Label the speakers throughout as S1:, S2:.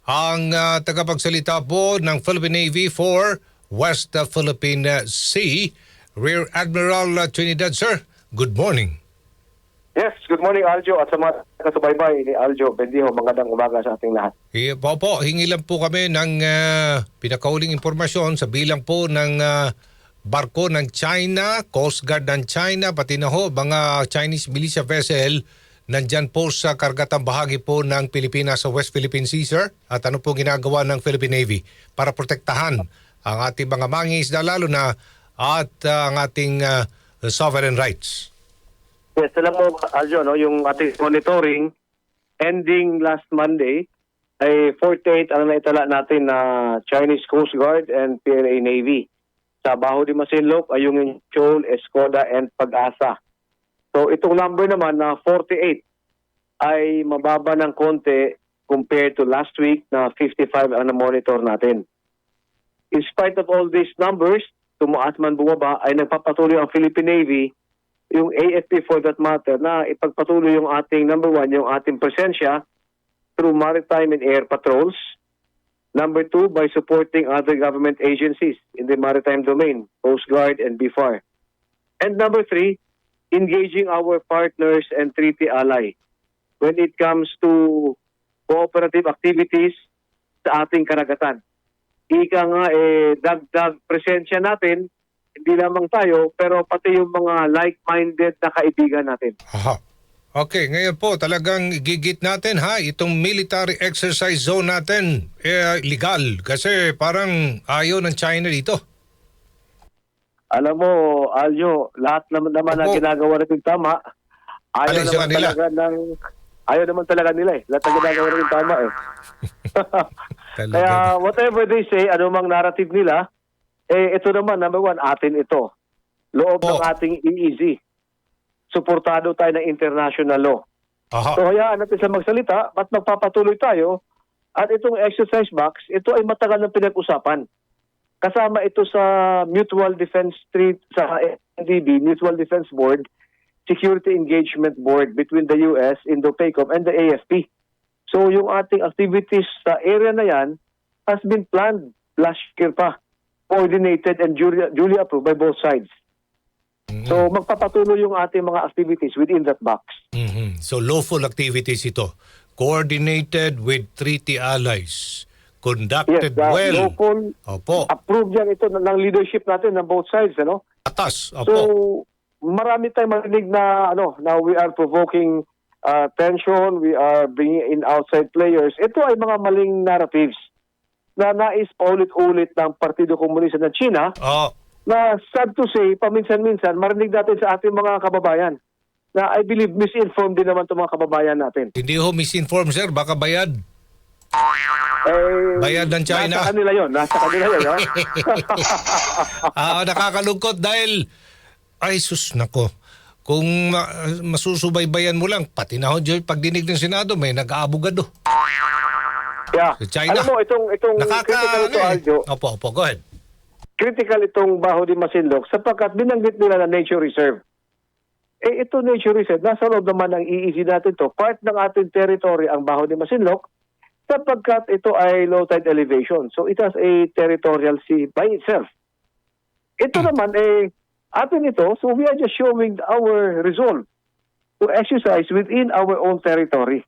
S1: ang tagapagsalita po ng Philippine Navy for West Philippine Sea, Rear Admiral Trinidad. Sir, good morning.
S2: Yes, good morning Aljo at sa mga kasubaybay ni Aljo Bendijo. Magandang umaga sa ating lahat.
S1: Po, hingi lang po kami ng pinakauling impormasyon sa bilang po ng barko ng China, Coast Guard ng China, pati na ho mga Chinese militia vessel nandyan po sa kargatang bahagi po ng Pilipinas sa West Philippine Sea, sir? At ano po ginagawa ng Philippine Navy para protektahan ang ating mga mangingisda lalo na at ang ating sovereign rights?
S2: Yes, alam mo Aljo, no, yung ating monitoring ending last Monday ay 48 ang naitala natin na Chinese Coast Guard and PLA Navy. Sa Baho de Masinloc, Ayungin Shoal, Escoda and Pag-asa. So itong number naman na 48 ay mababa ng konti compared to last week na 55 ang na-monitor natin. In spite of all these numbers, tumaas man bumaba, ay nagpapatuloy ang Philippine Navy, yung AFP for that matter, na ipagpatuloy yung ating number one, yung ating presensya through maritime and air patrols. Number two, by supporting other government agencies in the maritime domain, Coast Guard and BFAR. And number three, engaging our partners and treaty ally when it comes to cooperative activities sa ating karagatan. Ika nga, dagdag presensya natin, hindi lamang tayo, pero pati yung mga like-minded na kaibigan natin.
S1: Aha. Okay, ngayon po talagang gigit natin itong military exercise zone natin legal kasi parang ayaw ng China dito.
S2: Alam mo, Aljo, lahat naman na ginagawa natin tama. Ayaw naman talaga nila Lahat na ginagawa natin tama Kaya whatever they say, anumang narrative nila, ito naman, number one, atin ito. Loob ng ating EEZ. Suportado tayo ng international law.
S1: Aha.
S2: So hayaan natin sa magsalita at magpapatuloy tayo. At itong exercise box, ito ay matagal ng pinag-usapan. Kasama ito sa Mutual Defense Street, sa NDB, Mutual Defense Board, Security Engagement Board between the US, Indo-PACOM, and the AFP. So yung ating activities sa area na yan has been planned last year pa, coordinated and duly approved by both sides. So magpapatuloy yung ating mga activities within that box.
S1: So lawful activities ito, coordinated with treaty allies, conducted well.
S2: Lawful,
S1: Opo.
S2: approved yan ito ng leadership natin ng both sides, ano?
S1: Atas. Opo.
S2: So marami tayong marinig na now we are provoking tension, we are bringing in outside players. Ito ay mga maling narratives na nais paulit-ulit ng Partido Komunista ng China. Na sad to say, paminsan-minsan, marinig natin sa ating mga kababayan na I believe misinformed din naman itong mga kababayan natin.
S1: Hindi ho misinformed, sir. Baka bayad. Bayad ng China.
S2: Nasa kanila yun.
S1: Nakakalungkot dahil, ay sus, nako. Kung masusubaybayan mo lang, pati na ho dyan, pagdinig ng Senado, may nag-aabogado.
S2: Yeah.
S1: China.
S2: Alam mo, itong critical ito, Aljo.
S1: Opo, go ahead.
S2: Critical itong Baho de Masinloc sapagkat binanggit nila na nature reserve. Ito nature reserve, nasa loob naman ng EEZ natin to. Part ng ating territory ang Baho de Masinloc sapagkat ito ay low tide elevation. So it has a territorial sea by itself. Ito naman atin ito, so we are just showing our resolve to exercise within our own territory.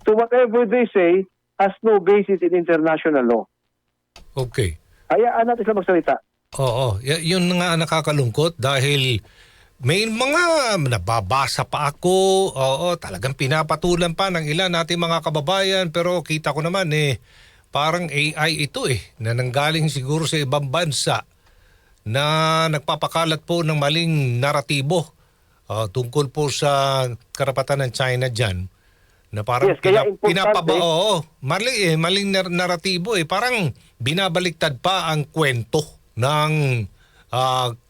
S2: So whatever they say has no basis in international law.
S1: Okay.
S2: Hayaan natin sila magsalita.
S1: Oo, yun nga nakakalungkot dahil may mga nababasa pa ako, talagang pinapatulan pa ng ilan nating mga kababayan pero kita ko naman parang AI ito na nanggaling siguro sa ibang bansa na nagpapakalat po ng maling naratibo tungkol po sa karapatan ng China dyan. Na parang maling naratibo parang binabaliktad pa ang kwento ng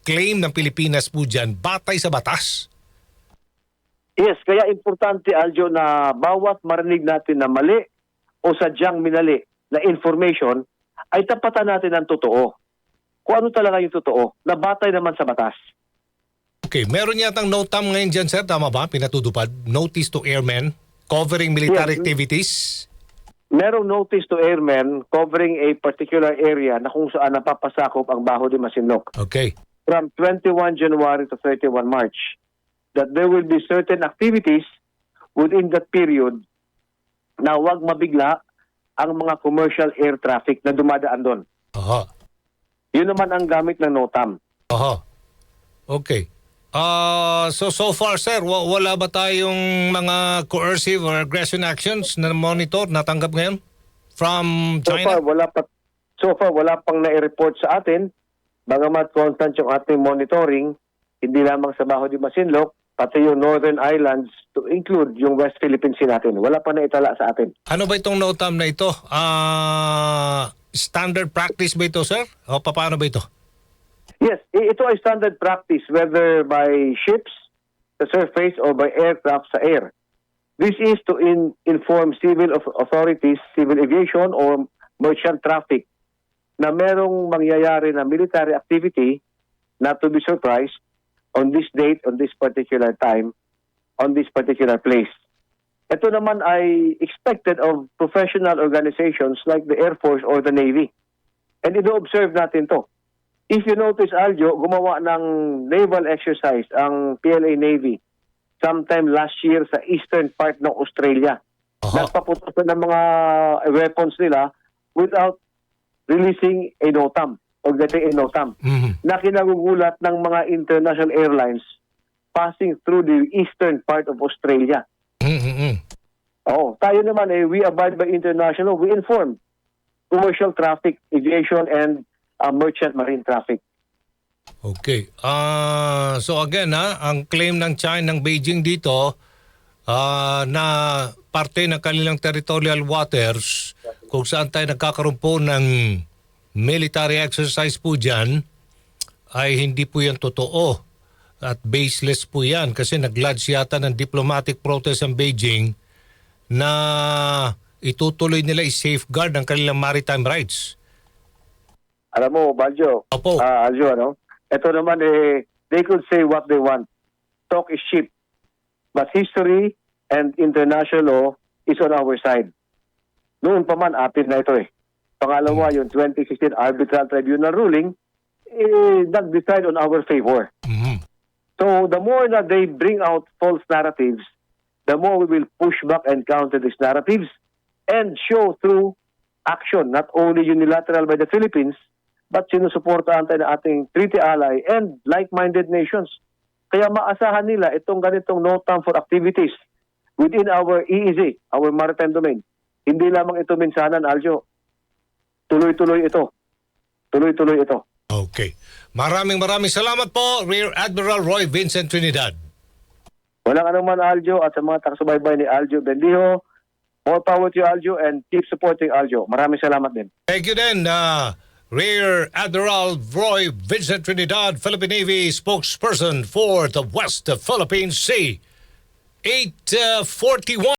S1: claim ng Pilipinas po dyan batay sa batas.
S2: Yes, kaya importante Aljo na bawat marinig natin na mali o sadyang minali na information ay tapatan natin ng totoo. Kung ano talaga yung totoo na batay naman sa batas.
S1: Okay, meron yatang NOTAM ngayon dyan, sir, tama ba? Pinatutupad? Notice to Airmen covering military activities?
S2: merong notice to airmen covering a particular area na kung saan napapasakop ang Baho de Masinloc
S1: Okay.
S2: from 21 January to 31 March, that there will be certain activities within that period na huwag mabigla ang mga commercial air traffic na dumadaan doon.
S1: Aha.
S2: Yun naman ang gamit ng NOTAM.
S1: Aha. Okay. So far, sir, wala ba tayong mga coercive or aggression actions na monitor, natanggap ngayon from China?
S2: So far, wala pang nai-report sa atin. Bagamat constant yung ating monitoring, hindi lamang sa Baho de Masinloc, pati yung Northern Islands to include yung West Philippine Sea natin. Wala pa na itala sa atin.
S1: Ano ba itong NOTAM na ito? Standard practice ba ito, sir? O paano ba ito?
S2: Yes, ito ay standard practice whether by ships, sa surface, or by aircraft sa air. This is to inform civil authorities, civil aviation, or merchant traffic na merong mangyayari na military activity not to be surprised on this date, on this particular time, on this particular place. Ito naman ay expected of professional organizations like the Air Force or the Navy. And ino-observe natin to. If you notice, Aljo, gumawa ng naval exercise ang PLA Navy sometime last year sa eastern part ng Australia.
S1: Aha.
S2: Nagpaputos na ng mga weapons nila without releasing a NOTAM or getting a NOTAM.
S1: Mhm.
S2: Na kinagugulat ng mga international airlines passing through the eastern part of Australia.
S1: Mhm.
S2: Oo, tayo naman we abide by international, we inform commercial traffic, aviation, and merchant marine traffic.
S1: Okay. So again, ang claim ng China, ng Beijing dito, na parte ng kanilang territorial waters, kung saan tayo nagkakaroon po ng military exercise po dyan, ay hindi po yan totoo. At baseless po yan kasi nag-lodge yata ng diplomatic protest ang Beijing na itutuloy nila i-safeguard ang kanilang maritime rights.
S2: Alam mo, Baljo,
S1: Opo.
S2: Aljo, ito naman they could say what they want. Talk is cheap. But history and international law is on our side. Noon pa man, atin na ito Pangalawa, yung 2016 Arbitral Tribunal ruling, nag-decide on our favor.
S1: Mhm.
S2: So the more that they bring out false narratives, the more we will push back and counter these narratives and show through action, not only unilateral by the Philippines, but sinusuportahan tayo ng ating treaty ally and like-minded nations. Kaya maasahan nila itong ganitong NOTAM for activities within our EEZ, our maritime domain. Hindi lamang ito minsanan, Aljo. Tuloy-tuloy ito. Tuloy-tuloy ito.
S1: Okay. Maraming salamat po, Rear Admiral Roy Vincent Trinidad.
S2: Walang anuman, Aljo, at sa mga takasubaybay ni Aljo Bendijo, more power to you, Aljo, and keep supporting Aljo. Maraming salamat din.
S1: Thank you then, Rear Admiral Roy Vincent Trinidad, Philippine Navy spokesperson for the West Philippine Sea. 8:41.